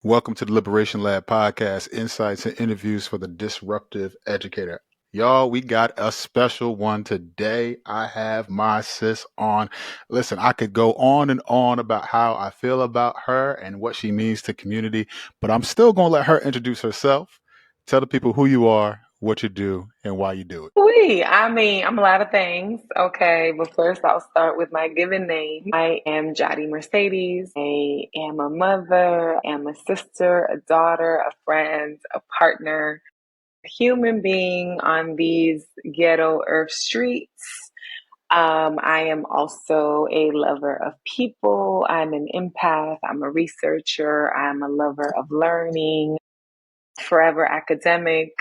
Welcome to the Liberation Lab podcast, insights and interviews for the disruptive educator. Y'all, we got a special one today. I have my sis on. Listen, I could go on and on about how I feel about her and what she means to community, but I'm still going to let her introduce herself. Tell the people who you are, what you do, and why you do it. I'm a lot of things. Okay, but first I'll start with my given name. I am Yari Mercedes. I am a mother, I am a sister, a daughter, a friend, a partner, a human being on these ghetto earth streets. I am also a lover of people. I'm an empath. I'm a researcher. I'm a lover of learning, forever academic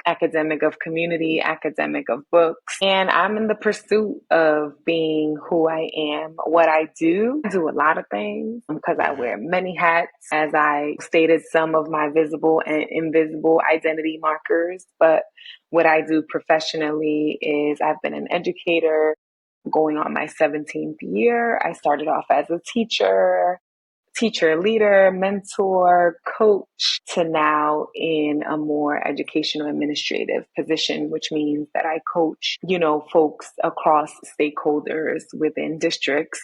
of community, academic of books. And I'm in the pursuit of being who I am. What I do a lot of things because I wear many hats, as I stated, some of my visible and invisible identity markers. But what I do professionally is I've been an educator going on my 17th year. I started off as a teacher, leader, mentor, coach, to now in a more educational administrative position, which means that I coach, folks across stakeholders within districts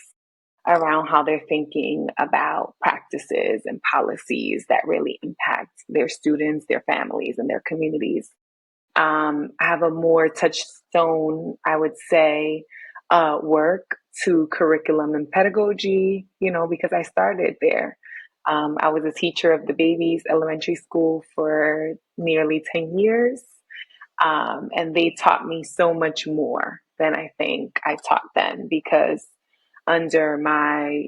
around how they're thinking about practices and policies that really impact their students, their families, and their communities. I have a more touchstone, I would say, work to curriculum and pedagogy, because I started there. I was a teacher of the babies elementary school for nearly 10 years. And they taught me so much more than I think I taught them, because under my,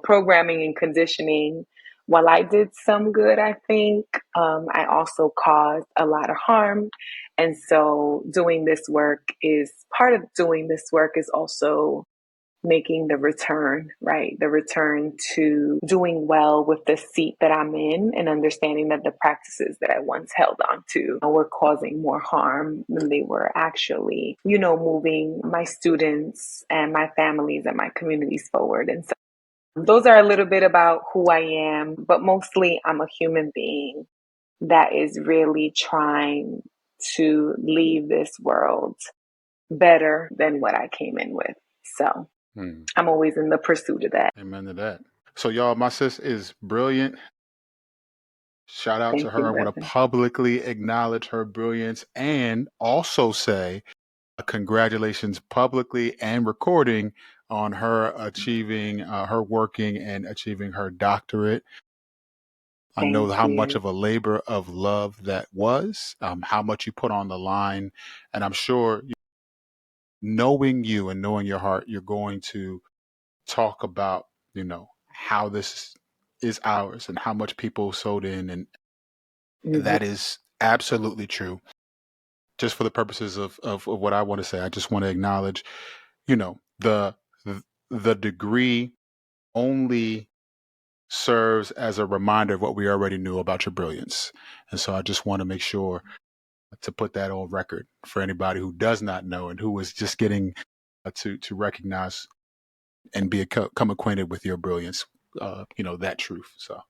programming and conditioning, while I did some good, I think, I also caused a lot of harm. And so part of doing this work is also making the return, right? The return to doing well with the seat that I'm in, and understanding that the practices that I once held on to were causing more harm than they were actually, moving my students and my families and my communities forward. And so those are a little bit about who I am, but mostly I'm a human being that is really trying to leave this world better than what I came in with. So I'm always in the pursuit of that. Amen to that. So, y'all, my sis is brilliant. Shout out to Thank you, her. I want to brother. publicly acknowledge her brilliance and also say congratulations publicly and recording on her achieving, her working and achieving her doctorate. I know Thank how much you. of a labor of love that was, how much you put on the line. And I'm sure, knowing you and knowing your heart, you're going to talk about, how this is ours and how much people sewed in. And Mhm. that is absolutely true. Just for the purposes of what I want to say, I just want to acknowledge, you know, the the degree only serves as a reminder of what we already knew about your brilliance. And so I just want to make sure to put that on record for anybody who does not know and who is just getting to recognize and become acquainted with your brilliance, that truth. So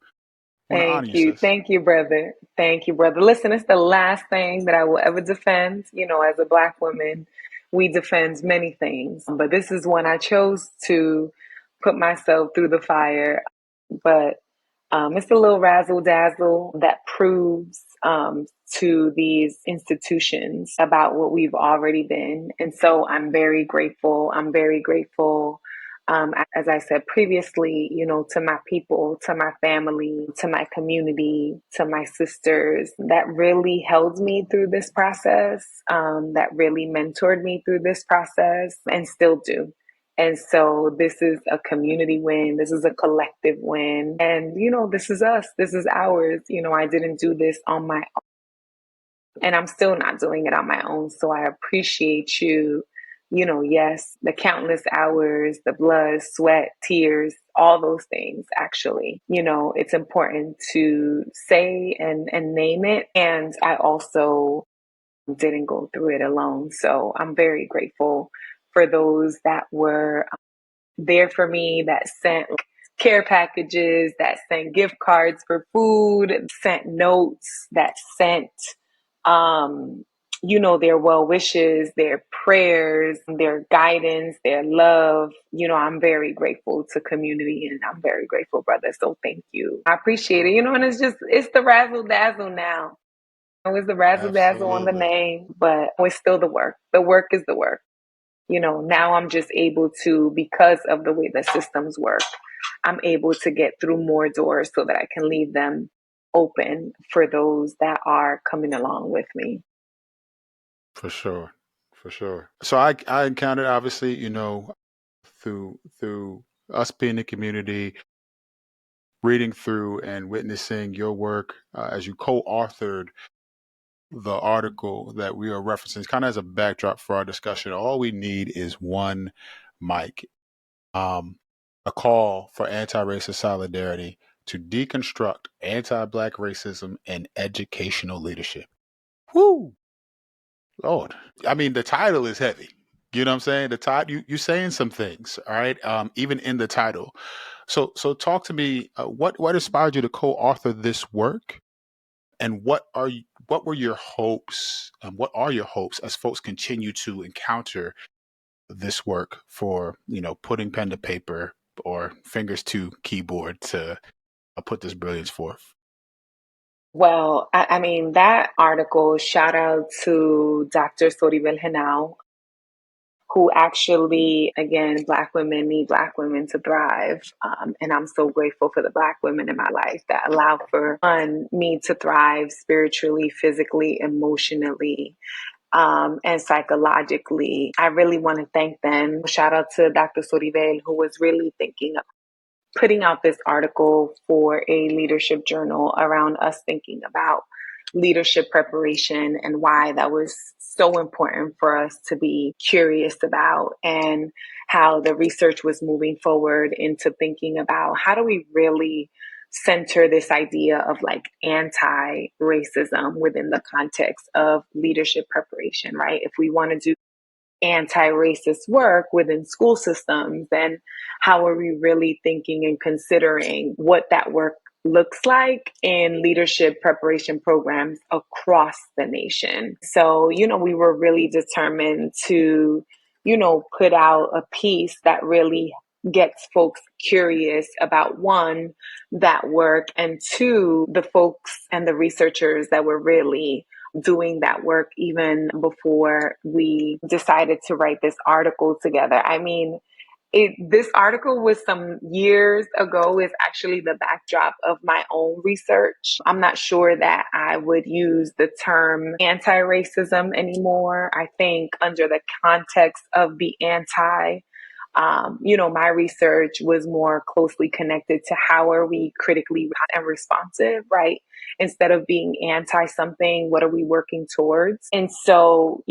I want to honor Thank you, you. sis. Thank you, brother. Thank you, brother. Listen, it's the last thing that I will ever defend. As a Black woman, we defend many things, but this is one I chose to put myself through the fire. But it's a little razzle dazzle that proves to these institutions about what we've already been. And so I'm very grateful. I'm very grateful. As I said previously, to my people, to my family, to my community, to my sisters that really held me through this process, that really mentored me through this process, and still do. And so this is a community win. This is a collective win. And, this is us. This is ours. I didn't do this on my own, and I'm still not doing it on my own. So I appreciate you. Yes, the countless hours, the blood, sweat, tears, all those things, actually. It's important to say and name it. And I also didn't go through it alone. So I'm very grateful for those that were there for me, that sent care packages, that sent gift cards for food, sent notes, that sent, their well wishes, their prayers, their guidance, their love. I'm very grateful to community and I'm very grateful, brother. So thank you. I appreciate it. And it's the razzle dazzle now. It was the razzle dazzle on the Absolutely. name, but it's still the work. The work is the work. Now I'm just able to, because of the way the systems work, I'm able to get through more doors so that I can leave them open for those that are coming along with me. For sure. For sure. So I encountered, obviously, through us being in the community, reading through and witnessing your work as you co-authored the article that we are referencing, kind of as a backdrop for our discussion. All we need is one mic, a call for anti-racist solidarity to deconstruct anti-black racism and educational leadership. Whoo, Lord! I mean, the title is heavy. You know what I'm saying? The title, you saying some things, all right? Even in the title. So talk to me. What inspired you to co-author this work, and what were your hopes? What are your hopes as folks continue to encounter this work for putting pen to paper or fingers to keyboard to put this brilliance forth? Well, I mean, that article, shout out to Dr. Soribel Henao, who actually, again, Black women need Black women to thrive. And I'm so grateful for the Black women in my life that allow for me to thrive spiritually, physically, emotionally, and psychologically. I really want to thank them. Shout out to Dr. Soribel, who was really thinking of putting out this article for a leadership journal around us thinking about leadership preparation and why that was so important for us to be curious about, and how the research was moving forward into thinking about how do we really center this idea of like anti-racism within the context of leadership preparation, right? If we want to do anti-racist work within school systems, then how are we really thinking and considering what that work looks like in leadership preparation programs across the nation? So, we were really determined to, put out a piece that really gets folks curious about, one, that work, and two, the folks and the researchers that were really doing that work even before we decided to write this article together. I mean, this article was some years ago, is actually the backdrop of my own research. I'm not sure that I would use the term anti-racism anymore. I think under the context of the anti, my research was more closely connected to how are we critically and responsive, right? Instead of being anti something, what are we working towards? And so,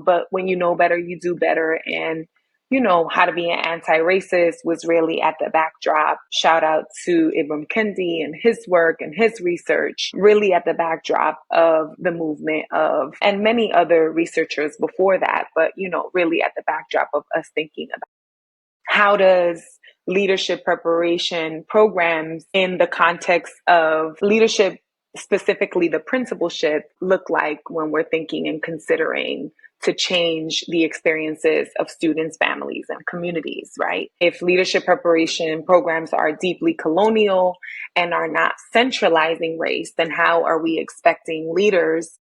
but when you know better, you do better. And how to be an anti-racist was really at the backdrop. Shout out to Ibram Kendi and his work and his research, really at the backdrop of the movement of, and many other researchers before that, but, really at the backdrop of us thinking about how does leadership preparation programs in the context of leadership, specifically the principalship, look like when we're thinking and considering to change the experiences of students, families, and communities, right? If leadership preparation programs are deeply colonial and are not centralizing race, then how are we expecting leaders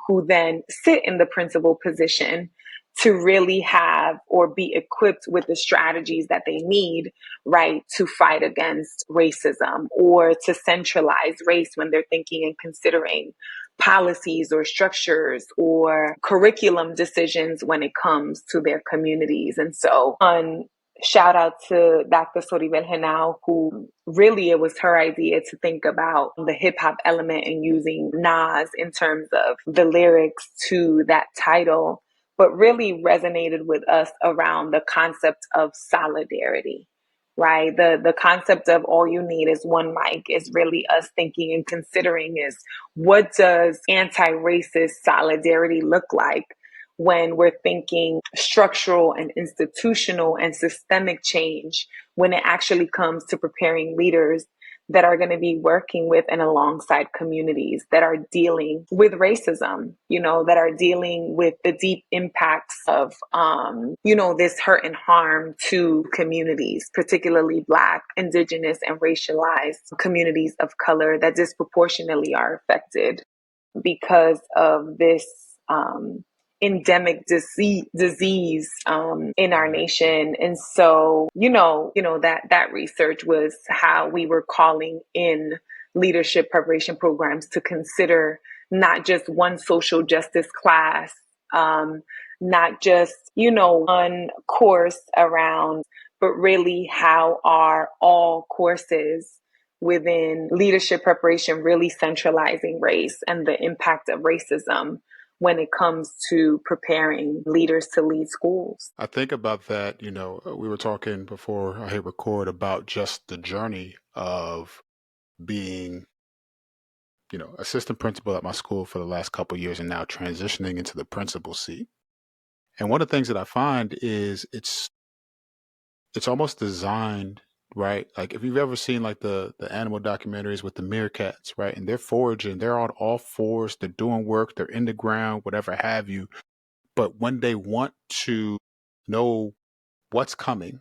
who then sit in the principal position to really have or be equipped with the strategies that they need, right, to fight against racism or to centralize race when they're thinking and considering policies or structures or curriculum decisions when it comes to their communities? And so, shout out to Dr. Soribel Henao, who really, it was her idea to think about the hip hop element and using Nas in terms of the lyrics to that title, but really resonated with us around the concept of solidarity, right? The concept of all you need is one mic is really us thinking and considering is, what does anti-racist solidarity look like when we're thinking structural and institutional and systemic change, when it actually comes to preparing leaders that are going to be working with and alongside communities that are dealing with racism, that are dealing with the deep impacts of, this hurt and harm to communities, particularly Black, Indigenous, and racialized communities of color that disproportionately are affected because of this endemic disease in our nation. And so, that research was how we were calling in leadership preparation programs to consider not just one social justice class, not just, one course around, but really how are all courses within leadership preparation really centralizing race and the impact of racism when it comes to preparing leaders to lead schools. I think about that, we were talking before I hit record about just the journey of being, assistant principal at my school for the last couple of years and now transitioning into the principal seat. And one of the things that I find is it's almost designed, right? Like if you've ever seen like the animal documentaries with the meerkats, right? And they're foraging, they're on all fours, they're doing work, they're in the ground, whatever have you. But when they want to know what's coming,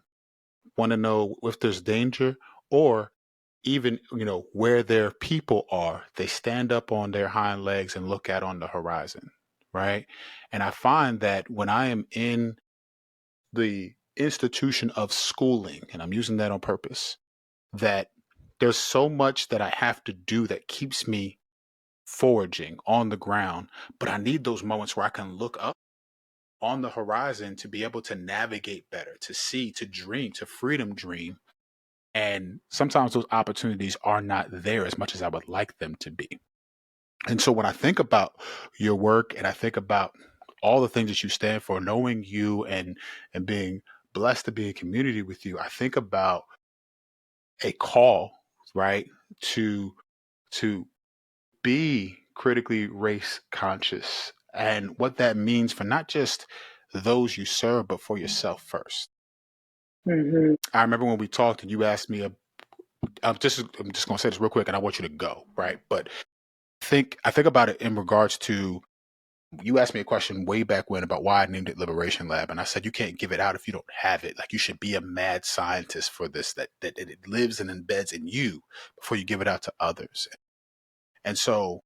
want to know if there's danger, or even, where their people are, they stand up on their hind legs and look out on the horizon, right? And I find that when I am in the institution of schooling, and I'm using that on purpose, that there's so much that I have to do that keeps me foraging on the ground, but I need those moments where I can look up on the horizon to be able to navigate better, to see, to dream, to freedom dream. And sometimes those opportunities are not there as much as I would like them to be. And so when I think about your work and I think about all the things that you stand for, knowing you and being blessed to be in community with you, I think about a call, right, to be critically race conscious and what that means for not just those you serve, but for yourself first. Mm-hmm. I remember when we talked and you asked me, I'm just going to say this real quick and I want you to go, right? But I think about it in regards to, you asked me a question way back when about why I named it Liberation Lab. And I said, you can't give it out if you don't have it. Like you should be a mad scientist for this, that it lives and embeds in you before you give it out to others. And so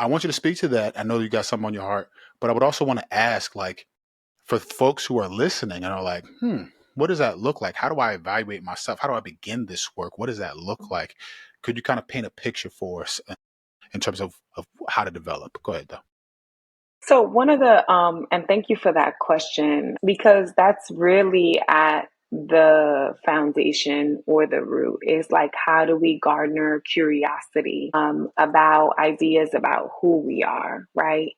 I want you to speak to that. I know you got something on your heart, but I would also want to ask, like, for folks who are listening and are like, what does that look like? How do I evaluate myself? How do I begin this work? What does that look like? Could you kind of paint a picture for us in terms of how to develop? Go ahead, though. So one of the and thank you for that question, because that's really at the foundation or the root, is like, how do we garner curiosity about ideas about who we are, right?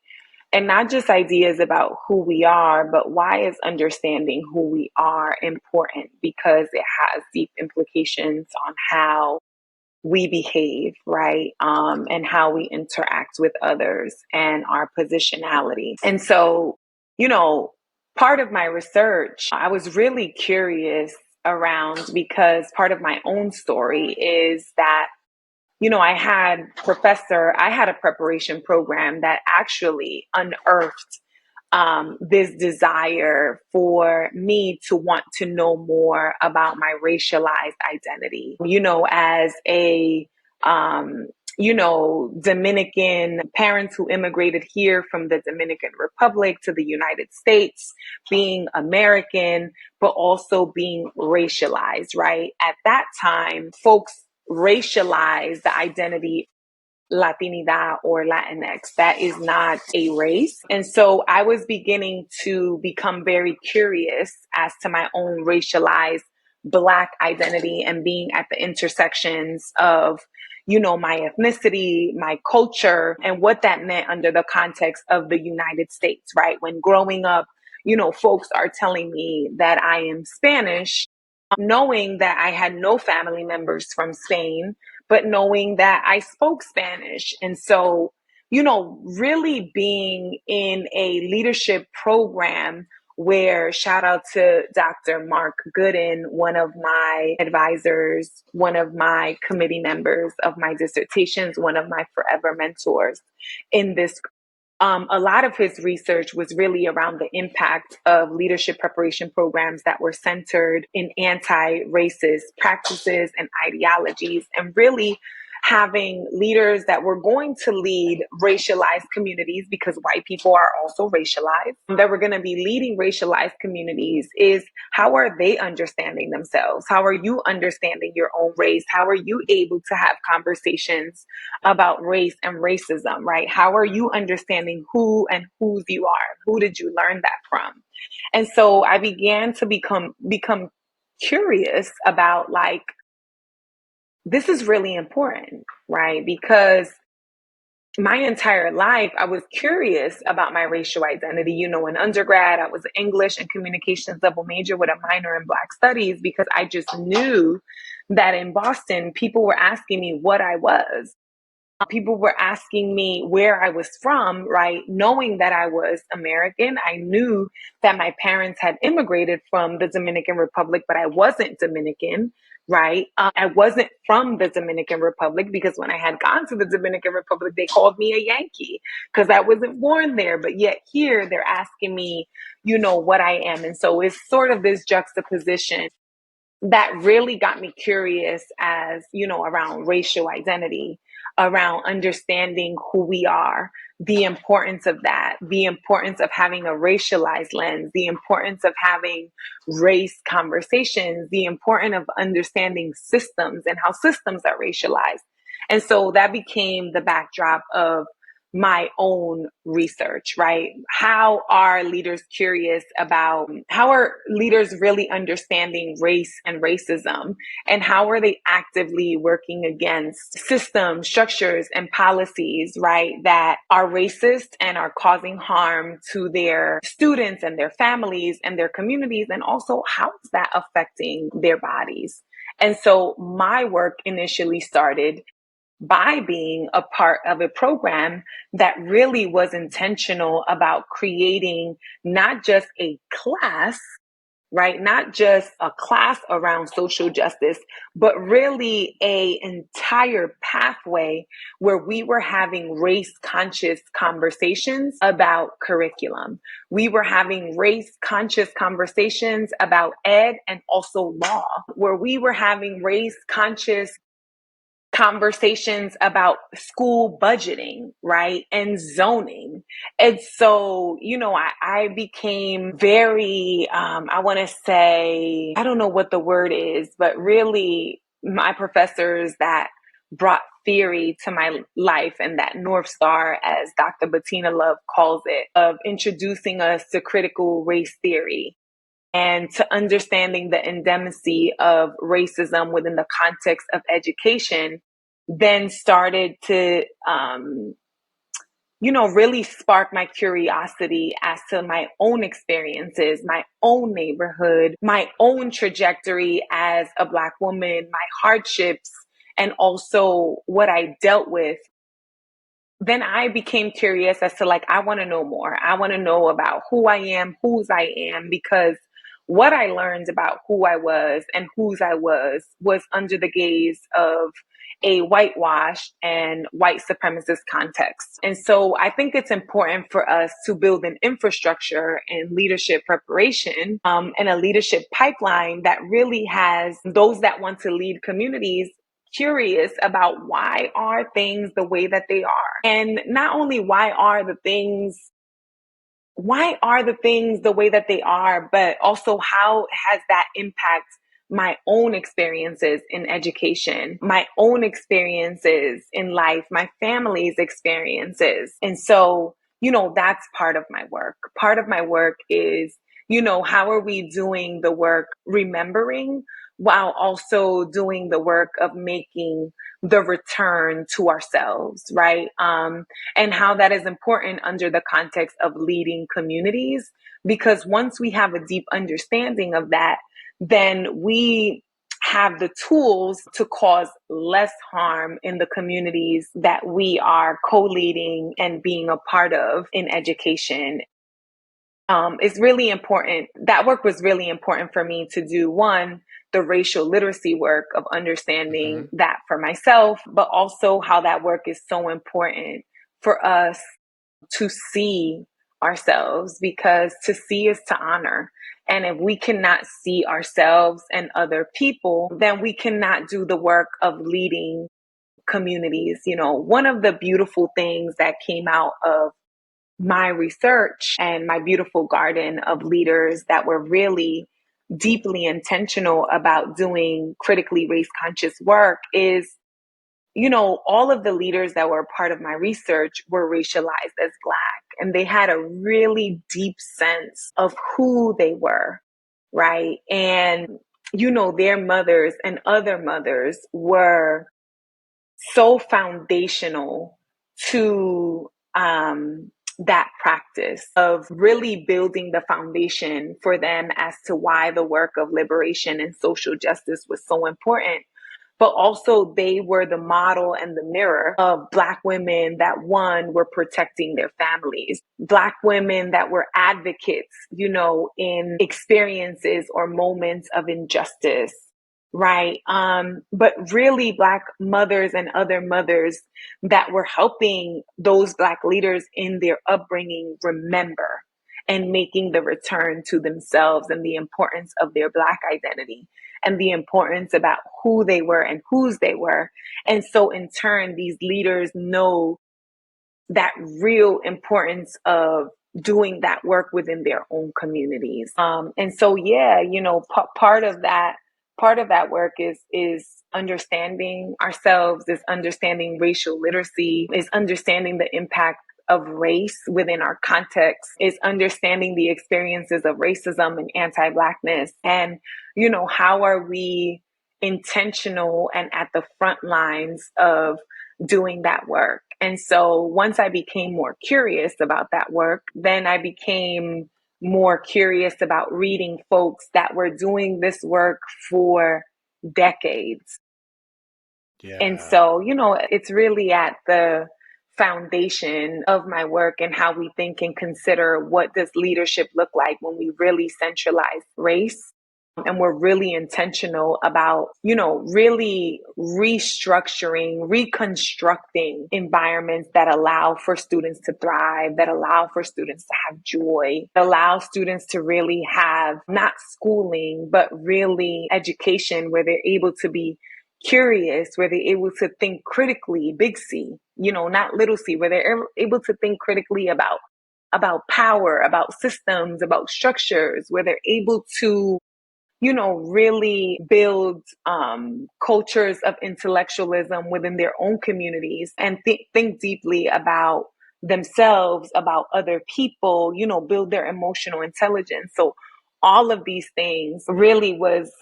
And not just ideas about who we are, but why is understanding who we are important? Because it has deep implications on how we behave, right? And how we interact with others and our positionality. And so, part of my research, I was really curious around, because part of my own story is that, I had a preparation program that actually unearthed this desire for me to want to know more about my racialized identity. As a, Dominican parents who immigrated here from the Dominican Republic to the United States, being American, but also being racialized, right? At that time, folks racialized the identity Latinidad or Latinx. That is not a race. And so I was beginning to become very curious as to my own racialized Black identity and being at the intersections of, my ethnicity, my culture, and what that meant under the context of the United States, right? When growing up, folks are telling me that I am Spanish, knowing that I had no family members from Spain, but knowing that I spoke Spanish. And so really being in a leadership program where, shout out to Dr. Mark Gooden, one of my advisors, one of my committee members of my dissertations, one of my forever mentors in this. A lot of his research was really around the impact of leadership preparation programs that were centered in anti-racist practices and ideologies, and really having leaders that were going to lead racialized communities, because white people are also racialized, that were going to be leading racialized communities, is how are they understanding themselves? How are you understanding your own race? How are you able to have conversations about race and racism, right? How are you understanding who and whose you are? Who did you learn that from? And so I began to become curious about, like, this is really important, right? Because my entire life, I was curious about my racial identity. In undergrad, I was an English and communications double major with a minor in Black studies, because I just knew that in Boston, people were asking me what I was. People were asking me where I was from, right? Knowing that I was American, I knew that my parents had immigrated from the Dominican Republic, but I wasn't Dominican, right? I wasn't from the Dominican Republic, because when I had gone to the Dominican Republic, they called me a Yankee because I wasn't born there. But yet here they're asking me, what I am. And so it's sort of this juxtaposition that really got me curious, as around racial identity, around understanding who we are, the importance of that, the importance of having a racialized lens, the importance of having race conversations, the importance of understanding systems and how systems are racialized. And so that became the backdrop of my own research, right? How are leaders curious about, how are leaders really understanding race and racism? And how are they actively working against systems, structures, and policies, right, that are racist and are causing harm to their students and their families and their communities? And also, how is that affecting their bodies? And so my work initially started by being a part of a program that really was intentional about creating not just a class, right? Not just a class around social justice, but really a entire pathway where we were having race conscious conversations about curriculum. We were having race conscious conversations about ed and also law, where we were having race conscious conversations about school budgeting, right? And zoning. And so, I became very, I want to say, I don't know what the word is, but really my professors that brought theory to my life, and that North Star, as Dr. Bettina Love calls it, of introducing us to critical race theory and to understanding the endemacy of racism within the context of education, then started to, really spark my curiosity as to my own experiences, my own neighborhood, my own trajectory as a Black woman, my hardships, and also what I dealt with. Then I became curious as to, like, I want to know more. I want to know about who I am, whose I am, because what I learned about who I was and whose I was under the gaze of a whitewashed and white supremacist context. And so I think it's important for us to build an infrastructure and leadership preparation, and a leadership pipeline that really has those that want to lead communities curious about why are things the way that they are. And not only why are the things the way that they are, but also how has that impact my own experiences in education, my own experiences in life, my family's experiences. And so, that's part of my work. Part of my work is, how are we doing the work remembering while also doing the work of making the return to ourselves, right? And how that is important under the context of leading communities, because once we have a deep understanding of that, then we have the tools to cause less harm in the communities that we are co-leading and being a part of in education. It's really important. That work was really important for me to do. One, the racial literacy work of understanding that for myself, but also how that work is so important for us to see ourselves, because to see is to honor. And if we cannot see ourselves and other people, then we cannot do the work of leading communities. You know, one of the beautiful things that came out of my research and my beautiful garden of leaders that were really deeply intentional about doing critically race conscious work is, you know, all of the leaders that were a part of my research were racialized as Black, and they had a really deep sense of who they were, right? And, you know, their mothers and other mothers were so foundational to that practice of really building the foundation for them as to why the work of liberation and social justice was so important. But also they were the model and the mirror of Black women that, one, were protecting their families, Black women that were advocates, you know, in experiences or moments of injustice, right? But really Black mothers and other mothers that were helping those Black leaders in their upbringing remember and making the return to themselves and the importance of their Black identity and the importance about who they were and whose they were. And so in turn, these leaders know that real importance of doing that work within their own communities. And so, yeah, you know, part of that work is understanding ourselves, is understanding racial literacy, is understanding the impact of race within our context, is understanding the experiences of racism and anti-Blackness. And, you know, how are we intentional and at the front lines of doing that work? And so once I became more curious about that work, then I became more curious about reading folks that were doing this work for decades. And Yeah. so, you know, it's really at the foundation of my work and how we think and consider what does leadership look like when we really centralize race. And we're really intentional about, you know, really restructuring, reconstructing environments that allow for students to thrive, that allow for students to have joy, that allow students to really have not schooling, but really education where they're able to be curious, where they're able to think critically, big C, you know, not little c, where they're able to think critically about power, about systems, about structures, where they're able to, you know, really build cultures of intellectualism within their own communities and think deeply about themselves, about other people, you know, build their emotional intelligence. So all of these things really was,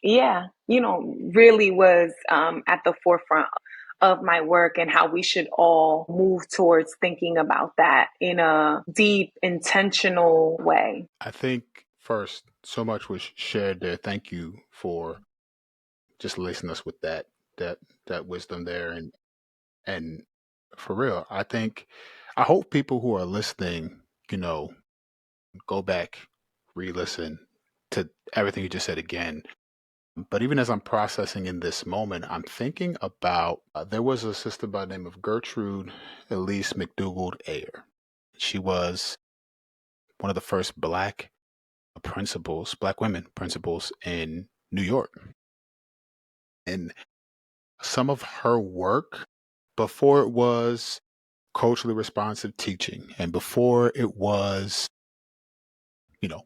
really was at the forefront of my work, and how we should all move towards thinking about that in a deep, intentional way. I think first, so much was shared there. Thank you for just lacing us with that that wisdom there, and for real, I hope people who are listening, you know, go back, re-listen to everything you just said again. But even as I'm processing in this moment, I'm thinking about there was a sister by the name of Gertrude Elise McDougald Ayer. She was one of the first Black women principals in New York. And some of her work before it was culturally responsive teaching and before it was, you know,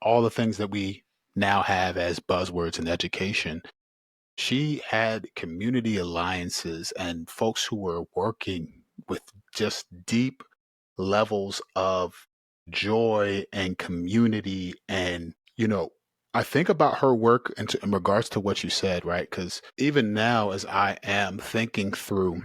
all the things that we now have as buzzwords in education, she had community alliances and folks who were working with just deep levels of joy and community. And, you know, I think about her work in regards to what you said, right? Because even now, as I am thinking through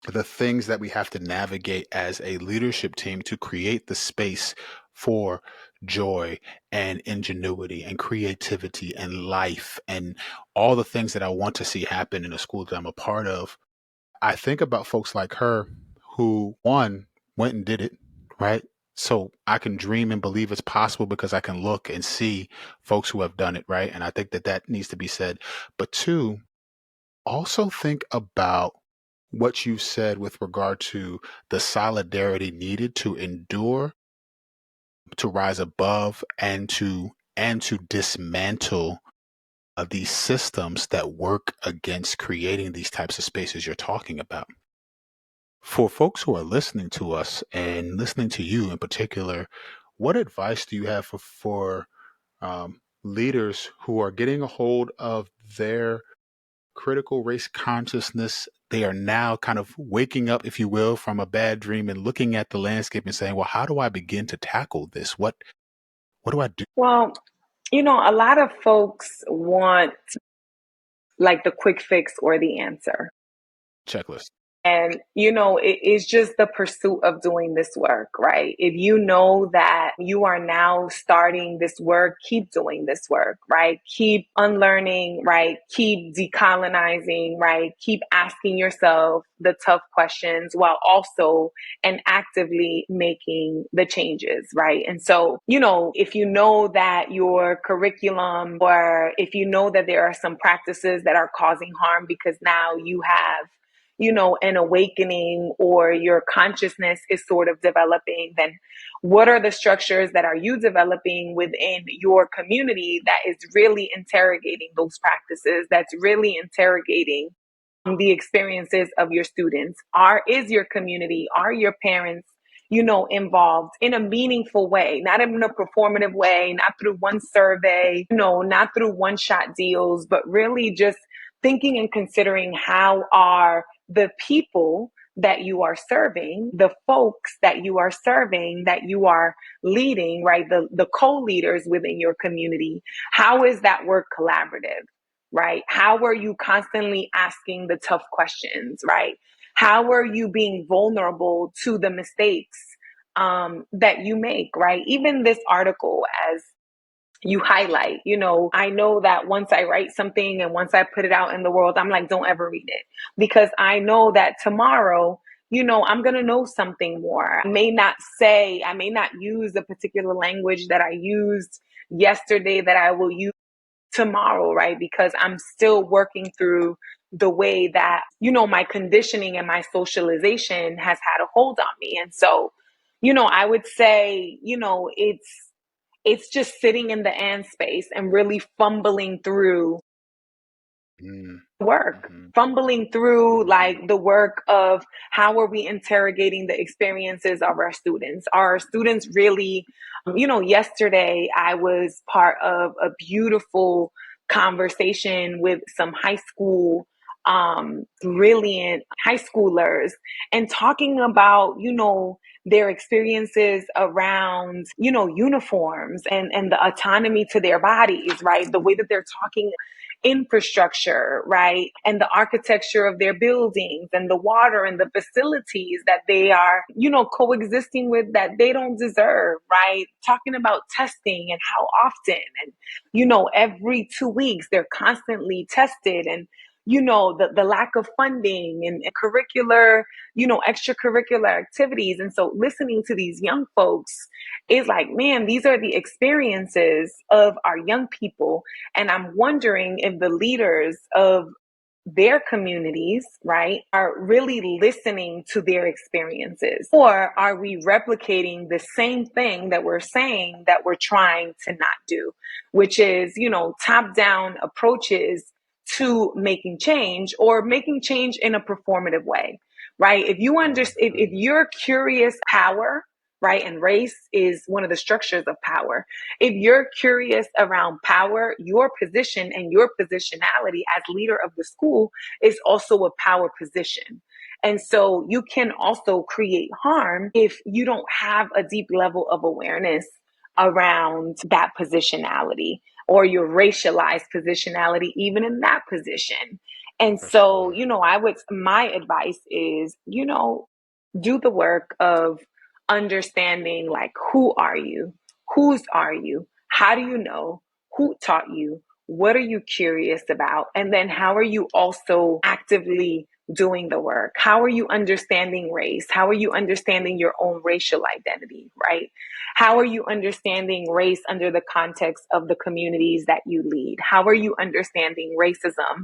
the things that we have to navigate as a leadership team to create the space for joy and ingenuity and creativity and life and all the things that I want to see happen in a school that I'm a part of. I think about folks like her who, one, went and did it, right? So I can dream and believe it's possible because I can look and see folks who have done it, right? And I think that that needs to be said. But two, also think about what you said with regard to the solidarity needed to endure, to rise above, and to dismantle these systems that work against creating these types of spaces you're talking about. For folks who are listening to us and listening to you in particular, what advice do you have for leaders who are getting a hold of their critical race consciousness? They are now kind of waking up, if you will, from a bad dream and looking at the landscape and saying, well, how do I begin to tackle this? What do I do? Well, a lot of folks want like the quick fix or the answer. Checklist. And, it's just the pursuit of doing this work, right? If you know that you are now starting this work, keep doing this work, right? Keep unlearning, right? Keep decolonizing, right? Keep asking yourself the tough questions while also and actively making the changes, right? And so, if you know that your curriculum or if you know that there are some practices that are causing harm because now you have an awakening or your consciousness is sort of developing, then what are the structures that are you developing within your community that is really interrogating those practices, that's really interrogating the experiences of your students? Is your community, are your parents, involved in a meaningful way, not in a performative way, not through one survey, not through one shot deals, but really just thinking and considering how are the people that you are serving, the folks that you are serving, that you are leading, right? The co-leaders within your community. How is that work collaborative, right? How are you constantly asking the tough questions, right? How are you being vulnerable to the mistakes that you make, right? Even this article, as you highlight, I know that once I write something and once I put it out in the world, I'm like, don't ever read it, because I know that tomorrow, I'm going to know something more. I may not use a particular language that I used yesterday that I will use tomorrow, right? Because I'm still working through the way that, my conditioning and my socialization has had a hold on me. And so, I would say, it's just sitting in the and space and really fumbling through Mm, work, mhm, fumbling through like mm, the work of how are we interrogating the experiences of our students? Are our students really, yesterday I was part of a beautiful conversation with some high school, brilliant high schoolers, and talking about, their experiences around, uniforms and the autonomy to their bodies, right? The way that they're talking infrastructure, right? And the architecture of their buildings and the water and the facilities that they are, coexisting with that they don't deserve, right? Talking about testing and how often and, every 2 weeks they're constantly tested, and, the lack of funding and curricular, extracurricular activities. And so listening to these young folks is like, man, these are the experiences of our young people. And I'm wondering if the leaders of their communities, right, are really listening to their experiences? Or are we replicating the same thing that we're saying that we're trying to not do, which is, top down approaches to making change, or making change in a performative way, right? If you're curious power, right, and race is one of the structures of power. If you're curious around power, your position and your positionality as leader of the school is also a power position. And so you can also create harm if you don't have a deep level of awareness around that positionality, or your racialized positionality, even in that position. And for so, sure. my advice is, do the work of understanding, like, who are you? Whose are you? How do you know? Who taught you? What are you curious about? And then how are you also actively doing the work? How are you understanding race? How are you understanding your own racial identity, right? How are you understanding race under the context of the communities that you lead? How are you understanding racism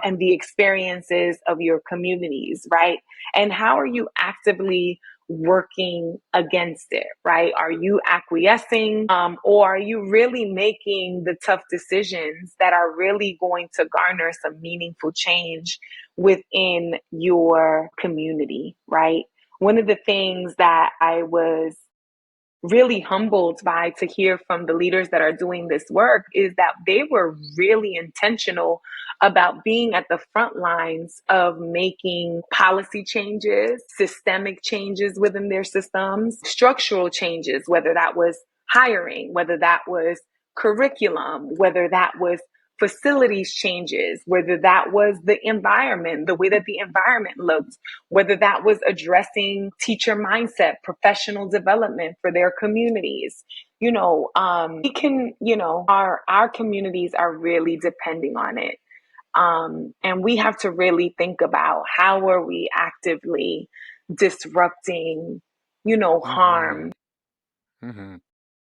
and the experiences of your communities, right? And how are you actively working against it, right? Are you acquiescing, or are you really making the tough decisions that are really going to garner some meaningful change within your community, right? One of the things that I was really humbled by to hear from the leaders that are doing this work is that they were really intentional about being at the front lines of making policy changes, systemic changes within their systems, structural changes, whether that was hiring, whether that was curriculum, whether that was facilities changes, whether that was the environment, the way that the environment looked, whether that was addressing teacher mindset, professional development for their communities. We can, our communities are really depending on it. And we have to really think about how are we actively disrupting, Mm-hmm. harm Mm-hmm.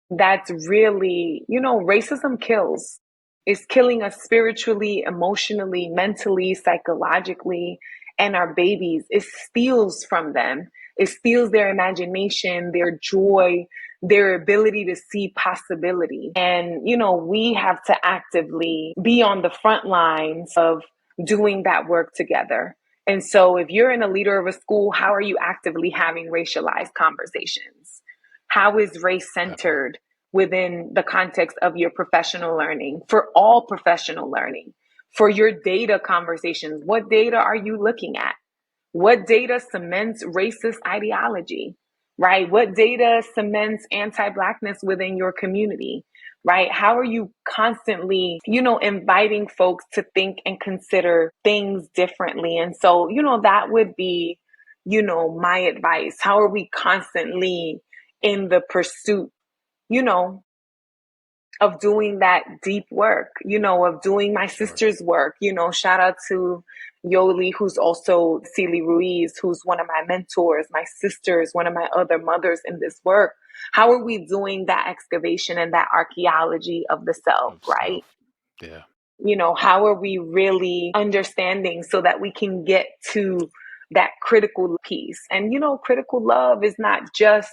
that's really, racism kills. It's killing us spiritually, emotionally, mentally, psychologically, and our babies. It steals from them. It steals their imagination, their joy, their ability to see possibility. And, we have to actively be on the front lines of doing that work together. And so if you're in a leader of a school, how are you actively having racialized conversations? How is race That part. centered within the context of your professional learning, for all professional learning, for your data conversations? What data are you looking at? What data cements racist ideology, right? What data cements anti-Blackness within your community, right? How are you constantly, inviting folks to think and consider things differently? And so, that would be, my advice. How are we constantly in the pursuit, you know, of doing that deep work, of doing my Sure. sister's work, shout out to Yoli, who's also Celie Ruiz, who's one of my mentors, my sister is one of my other mothers in this work. How are we doing that excavation and that archaeology of the self, Of right? self. Yeah. How are we really understanding so that we can get to that critical piece? And, critical love is not just,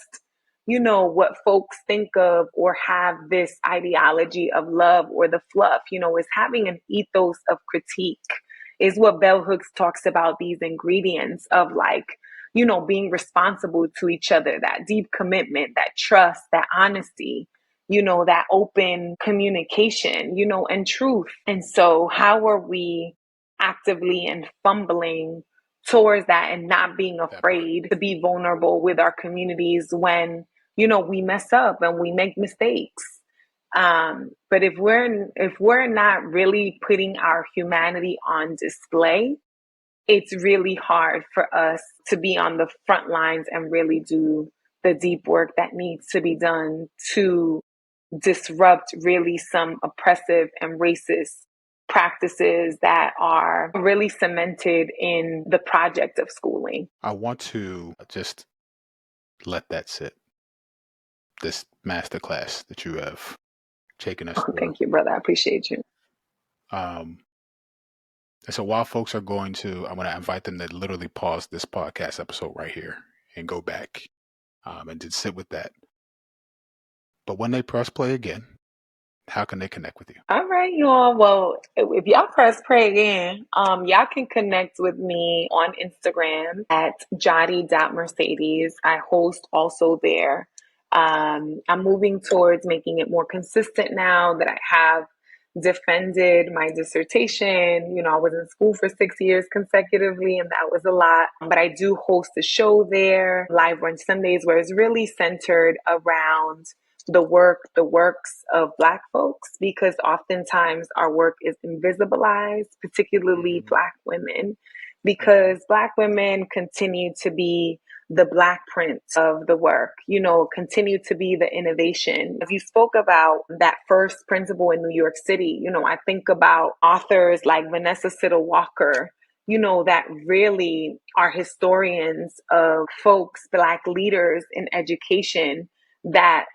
what folks think of or have this ideology of love or the fluff, is having an ethos of critique, is what Bell Hooks talks about, these ingredients of like, being responsible to each other, that deep commitment, that trust, that honesty, that open communication, and truth. And so, how are we actively and fumbling towards that and not being That part. afraid to be vulnerable with our communities when, we mess up and we make mistakes? But if we're not really putting our humanity on display, it's really hard for us to be on the front lines and really do the deep work that needs to be done to disrupt really some oppressive and racist practices that are really cemented in the project of schooling. I want to just let that sit. This masterclass that you have taken us Oh, through. thank you, brother. I appreciate you. Um, and so while folks are I'm going to invite them to literally pause this podcast episode right here and go back and just sit with that. But when they press play again, how can they connect with you? All right, y'all. Well, if y'all press play again, y'all can connect with me on Instagram at jotty.mercedes. I host also there. I'm moving towards making it more consistent now that I have defended my dissertation. I was in school for 6 years consecutively, and that was a lot. But I do host a show there, live on Sundays, where it's really centered around the works of Black folks, because oftentimes our work is invisibilized, particularly Mm-hmm. Black women, Mm-hmm. because Black women continue to be the Black print of the work, continue to be the innovation. As you spoke about that first principle in New York City, I think about authors like Vanessa Siddle Walker, that really are historians of folks, Black leaders in education, that,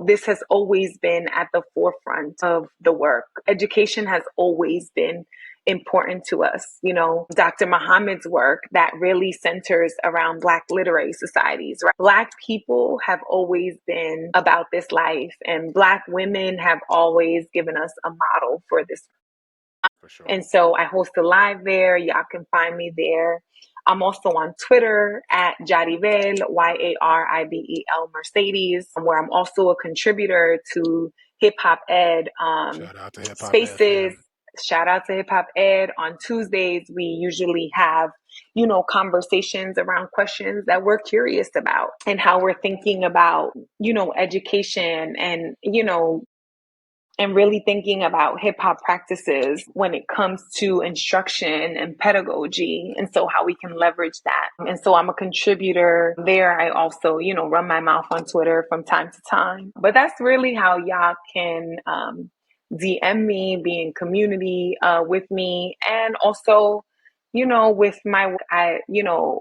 this has always been at the forefront of the work. Education has always been important to us. Dr. Muhammad's work that really centers around Black literary societies, right? Black people have always been about this life, and Black women have always given us a model for this. For sure. And so I host a live there. Y'all can find me there. I'm also on Twitter at Yaribel, Yaribel Mercedes, where I'm also a contributor to Hip Hop Ed Shout out to Hip Hop Ed, Spaces. fam. Shout out to Hip Hop Ed. On Tuesdays, we usually have, conversations around questions that we're curious about and how we're thinking about, education and really thinking about hip hop practices when it comes to instruction and pedagogy. And so how we can leverage that. And so I'm a contributor there. I also, run my mouth on Twitter from time to time. But that's really how y'all can DM me, be in community with me, and also with my,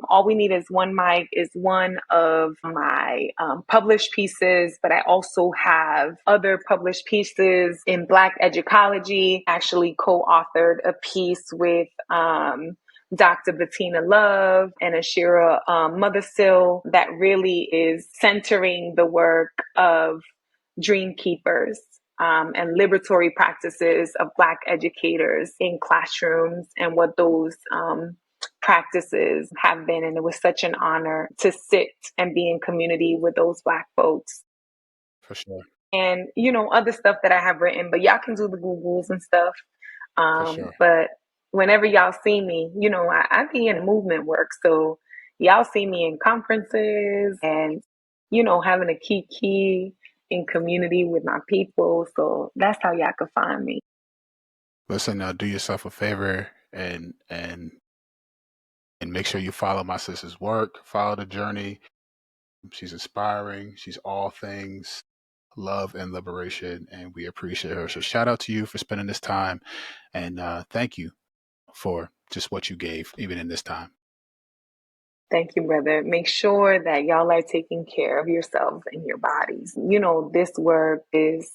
all we need is one mic is one of my published pieces, but I also have other published pieces in Black Educology. Actually co-authored a piece with Dr. Bettina Love and Ashira Mothersill that really is centering the work of dream keepers and liberatory practices of Black educators in classrooms and what those practices have been. And it was such an honor to sit and be in community with those Black folks. For sure. And, other stuff that I have written, but y'all can do the Googles and stuff. For sure. But whenever y'all see me, I be in movement work. So y'all see me in conferences and, having a key in community with my people. So that's how y'all can find me. Listen, now do yourself a favor and make sure you follow my sister's work, follow the journey. She's inspiring. She's all things love and liberation, and we appreciate her. So shout out to you for spending this time, and thank you for just what you gave, even in this time. Thank you, brother. Make sure that y'all are taking care of yourselves and your bodies. This work is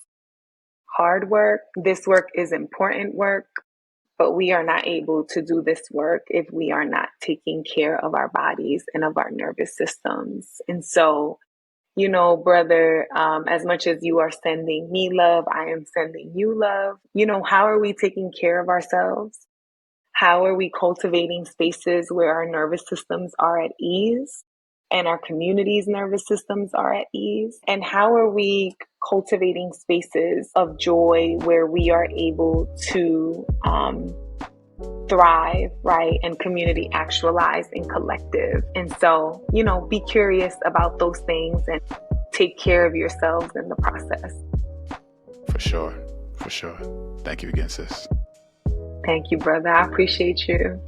hard work. This work is important work, but we are not able to do this work if we are not taking care of our bodies and of our nervous systems. And so, brother, as much as you are sending me love, I am sending you love. How are we taking care of ourselves? How are we cultivating spaces where our nervous systems are at ease and our community's nervous systems are at ease? And how are we cultivating spaces of joy where we are able to thrive, right? And community actualize in collective. And so, be curious about those things and take care of yourselves in the process. For sure. For sure. Thank you again, sis. Thank you, brother. I appreciate you.